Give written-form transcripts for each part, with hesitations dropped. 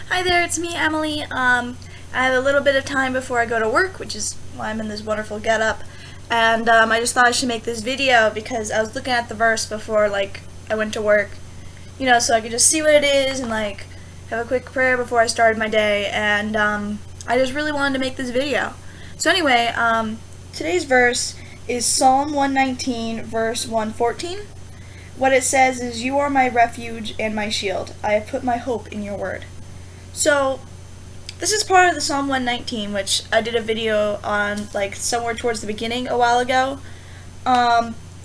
Hi there, it's me, Emily. I have a little bit of time before I go to work, which is why I'm in this wonderful getup. And I just thought I should make this video because I was looking at the verse before, I went to work, so I could just see what it is and, have a quick prayer before I started my day. And I just really wanted to make this video. So anyway, today's verse is Psalm 119, verse 114. What it says is, "You are my refuge and my shield. I have put my hope in your word." So, this is part of the Psalm 119, which I did a video on, somewhere towards the beginning a while ago.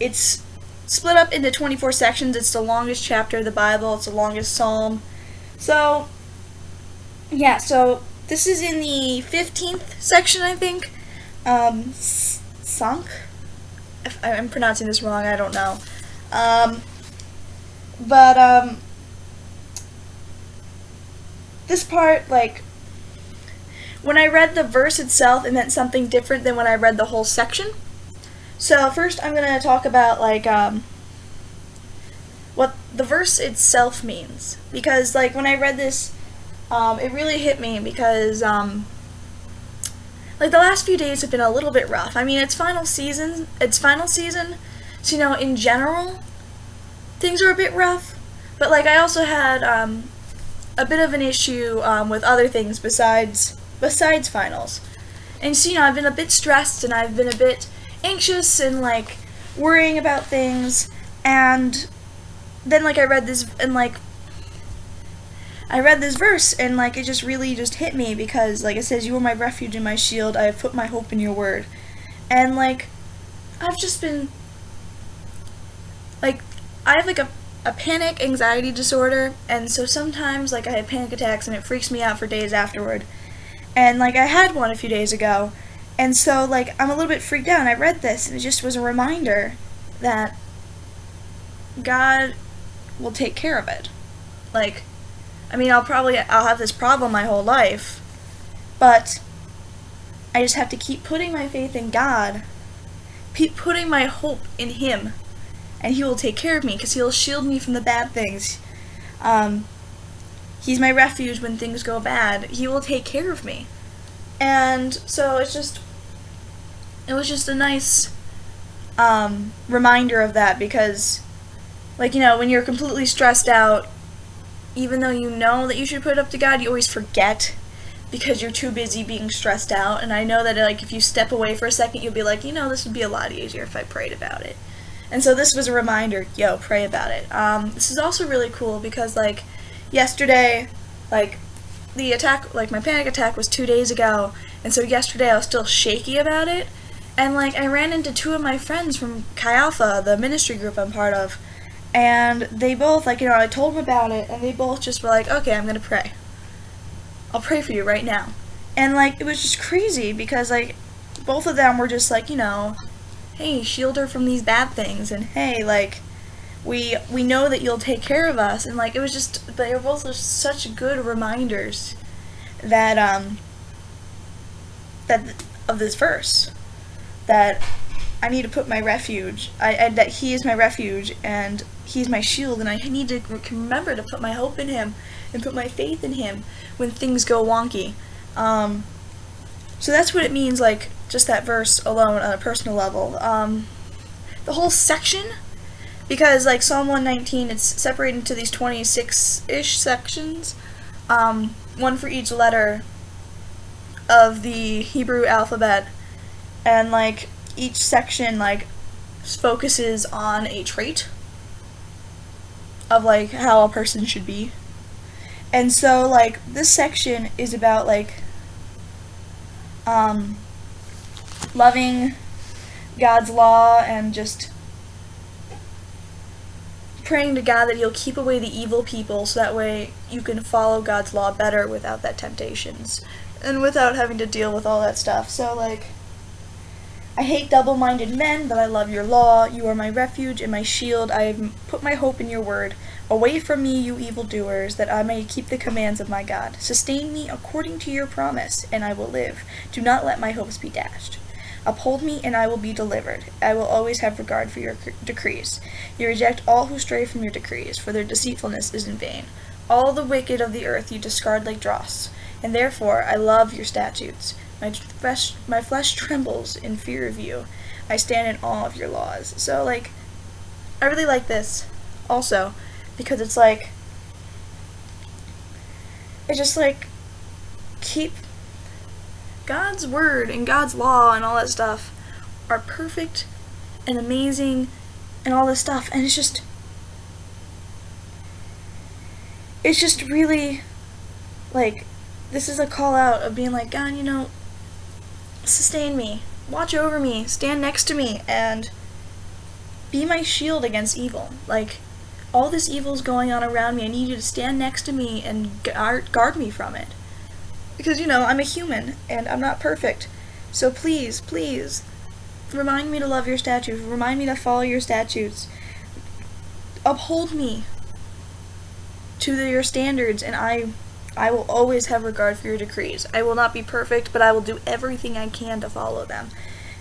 It's split up into 24 sections. It's the longest chapter of the Bible. It's the longest psalm. So, yeah, so this is in the 15th section, I think. Sunk? If I'm pronouncing this wrong, I don't know. This part, when I read the verse itself, it meant something different than when I read the whole section. So first I'm going to talk about, what the verse itself means. Because, when I read this, it really hit me because, the last few days have been a little bit rough. I mean, it's final season, so, in general, things are a bit rough. But, I also had, a bit of an issue, with other things besides finals. And so, I've been a bit stressed and I've been a bit anxious and, worrying about things. And then, I read this, and, I read this verse, and, it just really just hit me because, it says, "You are my refuge and my shield. I have put my hope in your word." And, I've just been, I have, a panic anxiety disorder, and so sometimes, I have panic attacks, and it freaks me out for days afterward. And, I had one a few days ago, and so, I'm a little bit freaked out, and I read this, and it just was a reminder that God will take care of it. I'll have this problem my whole life, but I just have to keep putting my faith in God, keep putting my hope in Him, and He will take care of me, because He'll shield me from the bad things. He's my refuge when things go bad. He will take care of me. And so it was just a nice reminder of that, because, when you're completely stressed out, even though you know that you should put it up to God, you always forget because you're too busy being stressed out. And I know that, if you step away for a second, you'll be like, this would be a lot easier if I prayed about it. And so this was a reminder, pray about it. This is also really cool because, yesterday, the attack, my panic attack was 2 days ago, and so yesterday I was still shaky about it, and, I ran into two of my friends from Chi Alpha, the ministry group I'm part of, and they both, I told them about it, and they both just were like, "Okay, I'm gonna pray. I'll pray for you right now." And, it was just crazy because, both of them were just "Hey, shield her from these bad things," and "Hey, we know that you'll take care of us," and it was just, they were both just such good reminders that of this verse, that I need to put my refuge, that He is my refuge and He's my shield, and I need to remember to put my hope in Him and put my faith in Him when things go wonky. So that's what it means, just that verse alone on a personal level. The whole section, because Psalm 119, it's separated into these 26-ish sections, one for each letter of the Hebrew alphabet, and each section focuses on a trait of how a person should be. And so this section is about loving God's law and just praying to God that He'll keep away the evil people, so that way you can follow God's law better without that temptations and without having to deal with all that stuff. So I hate double-minded men, but I love your law. You are my refuge and my shield. I have put my hope in your word. Away from me, you evildoers, that I may keep the commands of my God. Sustain me according to your promise, and I will live. Do not let my hopes be dashed. Uphold me, and I will be delivered. I will always have regard for your decrees. You reject all who stray from your decrees, for their deceitfulness is in vain. All the wicked of the earth you discard like dross, and therefore I love your statutes. My flesh trembles in fear of you. I stand in awe of your laws. So, like, I really like this also, because it's just like, keep God's word and God's law and all that stuff are perfect and amazing and all this stuff, and it's just really, like, this is a call out of being like, God, sustain me, watch over me, stand next to me, and be my shield against evil. Like, all this evil's going on around me, I need you to stand next to me and guard me from it. Because, I'm a human, and I'm not perfect. So please, please, remind me to love your statutes, remind me to follow your statutes, uphold me to your standards, and I will always have regard for your decrees. I will not be perfect, but I will do everything I can to follow them.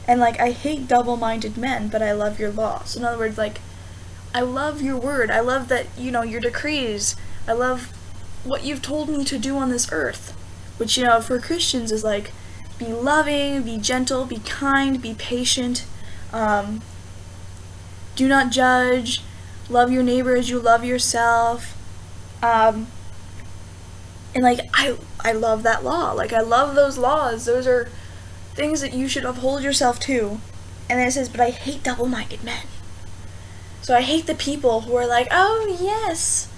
And, I hate double-minded men, but I love your law. So in other words, I love your word. I love that, your decrees. I love what you've told me to do on this earth. Which, for Christians is be loving, be gentle, be kind, be patient. Do not judge. Love your neighbor as you love yourself. And I love that law. I love those laws. Those are things that you should uphold yourself to. And then it says, but I hate double-minded men. So I hate the people who are oh yes,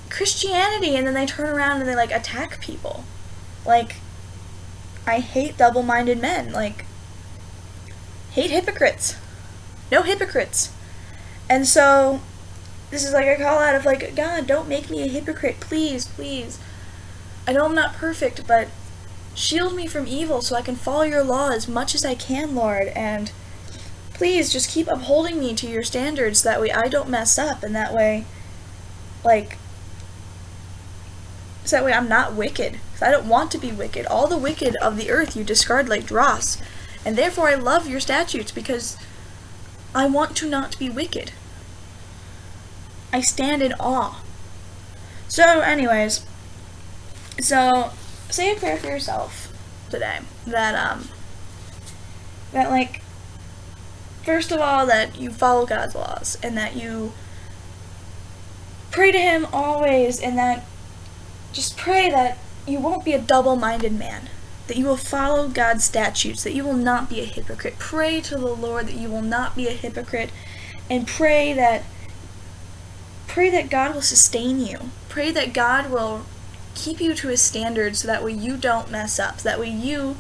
Christianity, and then they turn around and they attack people. I hate double-minded men. Hate hypocrites. No hypocrites. And so this is a call out of God, don't make me a hypocrite, please, please. I know I'm not perfect, but shield me from evil so I can follow your law as much as I can, Lord, and please just keep upholding me to your standards so that way I don't mess up, and that way, so that way I'm not wicked. Because I don't want to be wicked. All the wicked of the earth you discard like dross, and therefore I love your statutes because I want to not be wicked. I stand in awe. So anyways, say a prayer for yourself today that first of all, that you follow God's laws, and that you pray to Him always, and that just pray that you won't be a double-minded man, that you will follow God's statutes, that you will not be a hypocrite. Pray to the Lord that you will not be a hypocrite, and pray that God will sustain you. Pray that God will keep you to His standards so that way you don't mess up, so that way you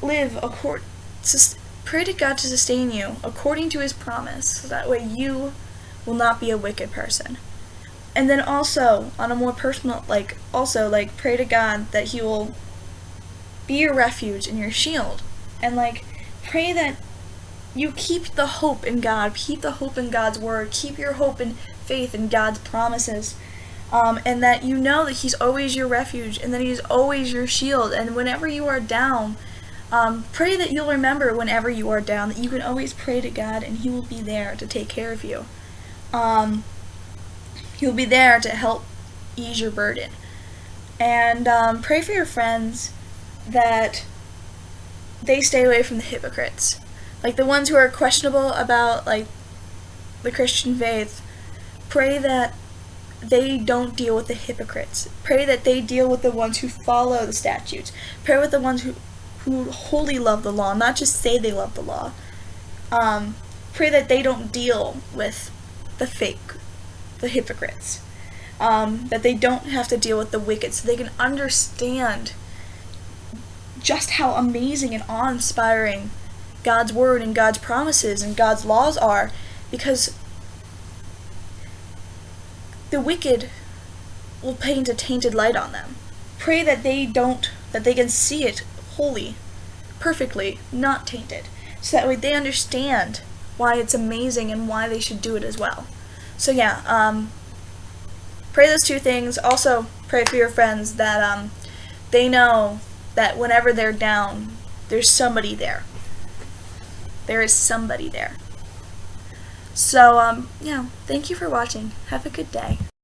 live pray to God to sustain you according to His promise, so that way you will not be a wicked person. And then also, on a more personal, pray to God that He will be your refuge and your shield. And, pray that you keep the hope in God, keep the hope in God's word, keep your hope and faith in God's promises. And that you know that He's always your refuge, and that He's always your shield. And whenever you are down, pray that you'll remember whenever you are down that you can always pray to God, and He will be there to take care of you. He'll be there to help ease your burden. And pray for your friends that they stay away from the hypocrites. The ones who are questionable about, the Christian faith. Pray that they don't deal with the hypocrites. Pray that they deal with the ones who follow the statutes. Pray with the ones who wholly love the law, not just say they love the law. Pray that they don't deal with the hypocrites. That they don't have to deal with the wicked, so they can understand just how amazing and awe-inspiring God's word and God's promises and God's laws are, because the wicked will paint a tainted light on them. Pray that they can see it wholly, perfectly, not tainted, so that way they understand why it's amazing and why they should do it as well. So yeah, pray those two things. Also, pray for your friends that they know that whenever they're down, there's somebody there. There is somebody there. So, yeah, thank you for watching. Have a good day.